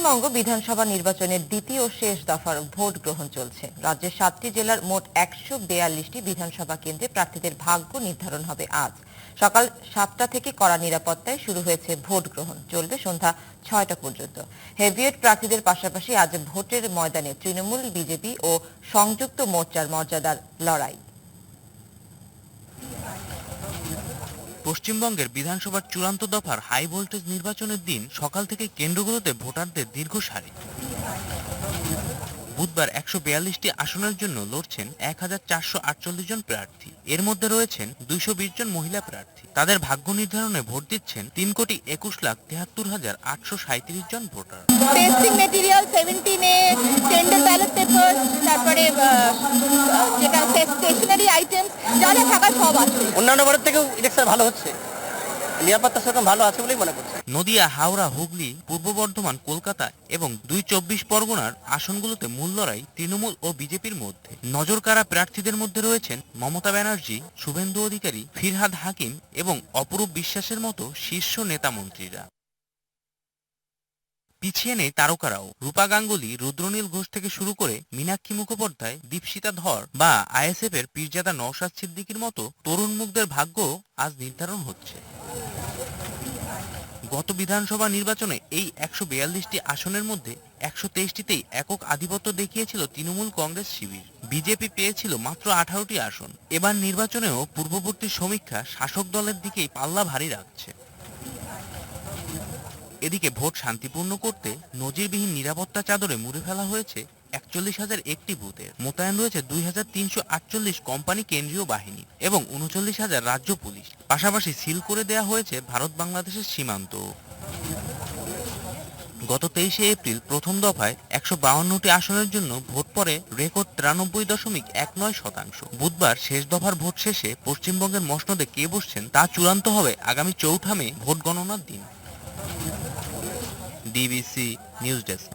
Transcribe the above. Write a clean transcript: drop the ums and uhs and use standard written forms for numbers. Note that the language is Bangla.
পশ্চিমবঙ্গ বিধানসভা নির্বাচনের দ্বিতীয় ও শেষ দফার ভোট গ্রহণ চলছে। রাজ্যের 7টি জেলার মোট 142টি বিধানসভা কেন্দ্রে প্রার্থীদের ভাগ্য নির্ধারণ হবে আজ। সকাল 7টা থেকে কড়া নিরাপত্তায় শুরু হয়েছে ভোট গ্রহণ, চলবে সন্ধ্যা 6টা পর্যন্ত। হেভিওয়েট প্রার্থীদের পাশাপাশি আজ ভোটের ময়দানে তৃণমূল, বিজেপি ও সংযুক্ত মোর্চার মর্যাদার লড়াই। পশ্চিমবঙ্গের বিধানসভার চূড়ান্ত দফার হাই ভোল্টেজ নির্বাচনের দিন সকাল থেকে কেন্দ্রগুলোতে ভোটারদের দীর্ঘ সারি। বুধবার 142টি আসনের জন্য লড়ছেন 1448 জন প্রার্থী। এর মধ্যে রয়েছেন 220 জন মহিলা প্রার্থী। তাদের ভাগ্য নির্ধারণে ভোট দিচ্ছেন 3,71,73,837 জন voter. Testing material 17A, tender ballot paper, তারপরে যেটা স্টেশনারি আইটেমস যা যা থাকা সব আছে। অন্যান্য বারের থেকেও ইলেকশন ভালো হচ্ছে, নিরাপত্তা সেরকম ভালো আছে বলেই মনে করছি। নদিয়া, হাওড়া, হুগলি, পূর্ব বর্ধমান, কলকাতা এবং 24 পরগনার আসনগুলোতে মূল লড়াই তৃণমূল ও বিজেপির মধ্যে। নজরকাড়া প্রার্থীদের মধ্যে রয়েছেন মমতা ব্যানার্জি, শুভেন্দু অধিকারী, ফিরহাদ হাকিম এবং অপরূপ বিশ্বাসের মতো শীর্ষ নেতা মন্ত্রীরা। পিছিয়ে নেই তারকারাও। রূপা গাঙ্গুলি, রুদ্রনীল ঘোষ থেকে শুরু করে মীনাক্ষী মুখোপাধ্যায়, দীপশিতা ধর বা আইএসএফ এর পীরজাদা নওশাদ সিদ্দিকীর মতো তরুণ মুখদের ভাগ্য আজ নির্ধারণ হচ্ছে। গত বিধানসভা নির্বাচনে এই 142টি আসনের মধ্যে 123টিতেই একক আধিপত্য দেখিয়েছিল তৃণমূল কংগ্রেস শিবির। বিজেপি পেয়েছিল মাত্র 18টি আসন। এবার নির্বাচনেও পূর্ববর্তী সমীক্ষা শাসক দলের দিকেই পাল্লা ভারী রাখছে। এদিকে ভোট শান্তিপূর্ণ করতে নজিরবিহীন নিরাপত্তা চাদরে মুড়ে ফেলা হয়েছে 41,001টি বুথের। মোতায়েন রয়েছে 2,348 কোম্পানি কেন্দ্রীয় বাহিনী এবং 39,000 রাজ্য পুলিশ। পাশাপাশি সিল করে দেয়া হয়েছে ভারত বাংলাদেশের সীমান্ত। গত 23শে এপ্রিল প্রথম দফায় 152টি আসনের জন্য ভোট পড়ে রেকর্ড 93.19%। বুধবার শেষ দফার ভোট শেষে পশ্চিমবঙ্গের মসনদে কে বসছেন তা চূড়ান্ত হবে আগামী 4 মে ভোট গণনার দিন। DBC news desk.